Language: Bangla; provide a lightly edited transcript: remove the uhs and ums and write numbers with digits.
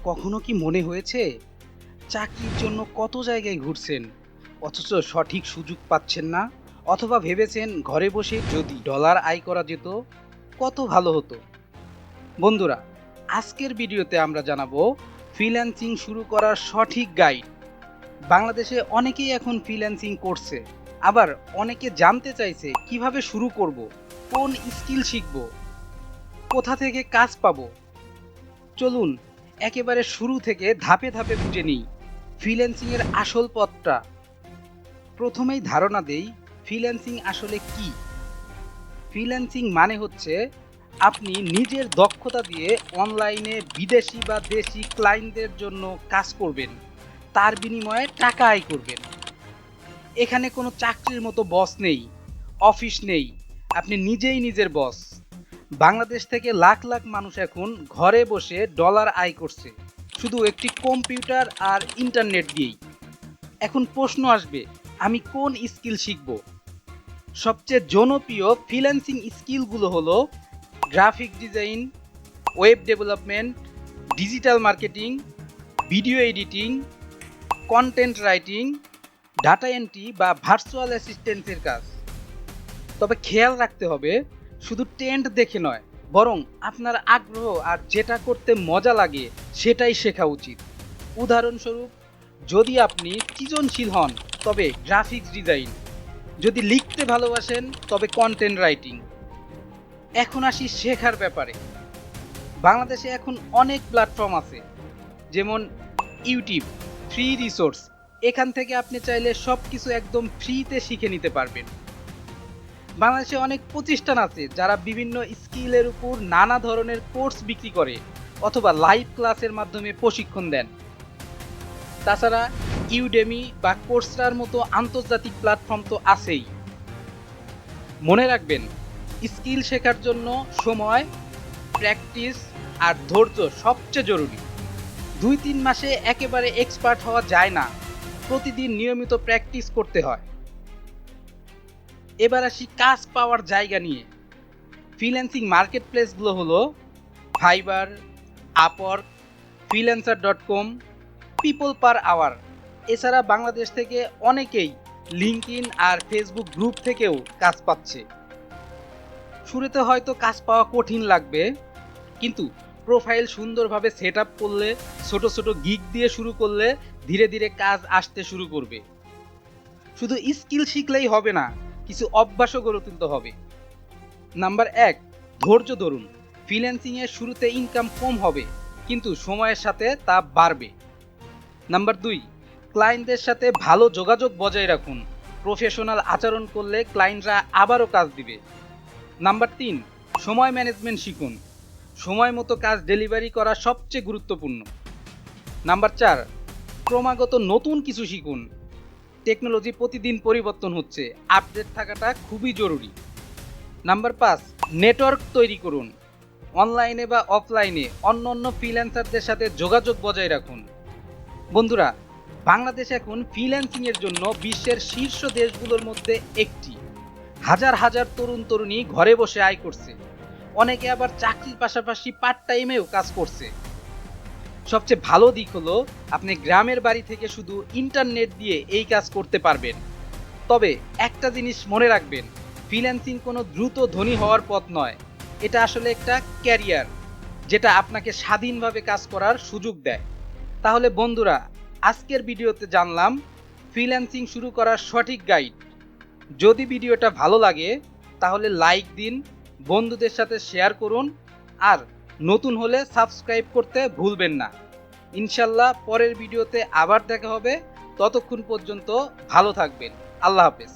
কখনো কি মনে হয়েছে চাকরির জন্য কত জায়গায় ঘুরছেন অথচ সঠিক সুযোগ পাচ্ছেন না? অথবা ভেবেছেন ঘরে বসে যদি ডলার আয় করা যেত কত ভালো হতো? বন্ধুরা, আজকের ভিডিওতে আমরা জানাবো ফ্রিল্যান্সিং শুরু করার সঠিক গাইড। বাংলাদেশে অনেকেই এখন ফ্রিল্যান্সিং করছে, আবার অনেকে জানতে চাইছে কিভাবে শুরু করব, কোন স্কিল শিখব, কোথা থেকে কাজ পাবো। চলুন একেবারে শুরু থেকে ধাপে ধাপে বুঝে নিই ফ্রিল্যান্সিং এর আসল পথটা। প্রথমেই ধারণা দেই ফ্রিল্যান্সিং আসলে কি। ফ্রিল্যান্সিং মানে হচ্ছে আপনি নিজের দক্ষতা দিয়ে অনলাইনে বিদেশি বা দেশি ক্লায়েন্টদের জন্য কাজ করবেন, তার বিনিময়ে টাকা আয় করবেন। এখানে কোনো চাকরির মতো বস নেই, অফিস নেই, আপনি নিজেই নিজের বস। বাংলাদেশ থেকে লাখ লাখ মানুষ এখন ঘরে বসে ডলার আয় করছে শুধু একটি কম্পিউটার আর ইন্টারনেট দিয়েই। এখন প্রশ্ন আসবে, আমি কোন স্কিল শিখব? সবচেয়ে জনপ্রিয় ফ্রিল্যান্সিং স্কিলগুলো হলো graphic design, web development, digital marketing, video editing, content writing, data entry বা ভার্চুয়াল অ্যাসিস্ট্যান্সের কাজ। তবে খেয়াল রাখতে হবে, শুধু ট্রেন্ড দেখে নয়, বরং আপনার আগ্রহ আর যেটা করতে মজা লাগে সেটাই শেখা উচিত। উদাহরণস্বরূপ, যদি আপনি সৃজনশীল হন তবে গ্রাফিক্স ডিজাইন, যদি লিখতে ভালোবাসেন তবে কন্টেন্ট রাইটিং। এখন আসি শেখার ব্যাপারে। বাংলাদেশে এখন অনেক প্ল্যাটফর্ম আছে, যেমন ইউটিউব, ফ্রি রিসোর্স। এখান থেকে আপনি চাইলে সব কিছু একদম ফ্রিতে শিখে নিতে পারবেন। বাংলাদেশে অনেক প্রতিষ্ঠান আছে যারা বিভিন্ন স্কিলের উপর নানা ধরনের কোর্স বিক্রি করে অথবা লাইভ ক্লাসের মাধ্যমে প্রশিক্ষণ দেন। তাছাড়া ইউডেমি বা কোর্সরার মতো আন্তর্জাতিক প্ল্যাটফর্ম তো আছেই। মনে রাখবেন, স্কিল শেখার জন্য সময়, প্র্যাকটিস আর ধৈর্য সবচেয়ে জরুরি। 2-3 মাসে একেবারে এক্সপার্ট হওয়া যায় না, প্রতিদিন নিয়মিত প্র্যাকটিস করতে হয়। এবার আসি কাজ পাওয়ার জায়গা নিয়ে। ফ্রিল্যান্সিং মার্কেট প্লেসগুলো হলো Fiverr, Upwork, freelancer.com, People Per Hour. এছাড়া বাংলাদেশ থেকে অনেকেই লিঙ্কডইন আর ফেসবুক গ্রুপ থেকেও কাজ পাচ্ছে। শুরুতে হয়তো কাজ পাওয়া কঠিন লাগবে, কিন্তু প্রোফাইল সুন্দরভাবে সেট আপ করলে, ছোট ছোট গিগ দিয়ে শুরু করলে ধীরে ধীরে কাজ আসতে শুরু করবে। শুধু স্কিল শিখলেই হবে না, কিছু অভ্যাসও গড়ে তুলতে হবে। নাম্বার 1, ধৈর্য ধরুন। ফ্রিল্যান্সিংয়ে শুরুতে ইনকাম কম হবে, কিন্তু সময়ের সাথে তা বাড়বে। নাম্বার 2, ক্লায়েন্টদের সাথে ভালো যোগাযোগ বজায় রাখুন। প্রফেশনাল আচরণ করলে ক্লায়েন্টরা আবারও কাজ দিবে। নাম্বার 3, সময় ম্যানেজমেন্ট শিখুন। সময় মতো কাজ ডেলিভারি করা সবচেয়ে গুরুত্বপূর্ণ। নাম্বার 4, ক্রমাগত নতুন কিছু শিখুন। টেকনোলজি প্রতিদিন পরিবর্তন হচ্ছে, আপডেট থাকাটা খুবই জরুরি। নাম্বার 5, নেটওয়ার্ক তৈরি করুন। অনলাইনে বা অফলাইনে অন্য ফ্রিল্যান্সারদের সাথে যোগাযোগ বজায় রাখুন। বন্ধুরা, বাংলাদেশ এখন ফ্রিল্যান্সিংয়ের জন্য বিশ্বের শীর্ষ দেশগুলোর মধ্যে একটি। হাজার হাজার তরুণ তরুণী ঘরে বসে আয় করছে, অনেকে আবার চাকরির পাশাপাশি পার্ট টাইমেও কাজ করছে। সবচেয়ে ভালো দিক হলো আপনি গ্রামের বাড়ি থেকে শুধু ইন্টারনেট দিয়ে এই কাজ করতে পারবেন। তবে একটা জিনিস মনে রাখবেন, ফ্রিল্যান্সিং কোনো দ্রুত ধনী হওয়ার পথ নয়, এটা আসলে একটা ক্যারিয়ার, যেটা আপনাকে স্বাধীনভাবে কাজ করার সুযোগ দেয়। তাহলে বন্ধুরা, আজকের ভিডিওতে জানলাম ফ্রিল্যান্সিং শুরু করার সঠিক গাইড। যদি ভিডিওটা ভালো লাগে তাহলে লাইক দিন, বন্ধুদের সাথে শেয়ার করুন, আর নতুন হলে সাবস্ক্রাইব করতে ভুলবেন না। ইনশাল্লাহ পরের ভিডিওতে আবার দেখা হবে। ততক্ষণ পর্যন্ত ভালো থাকবেন। আল্লাহ হাফেজ।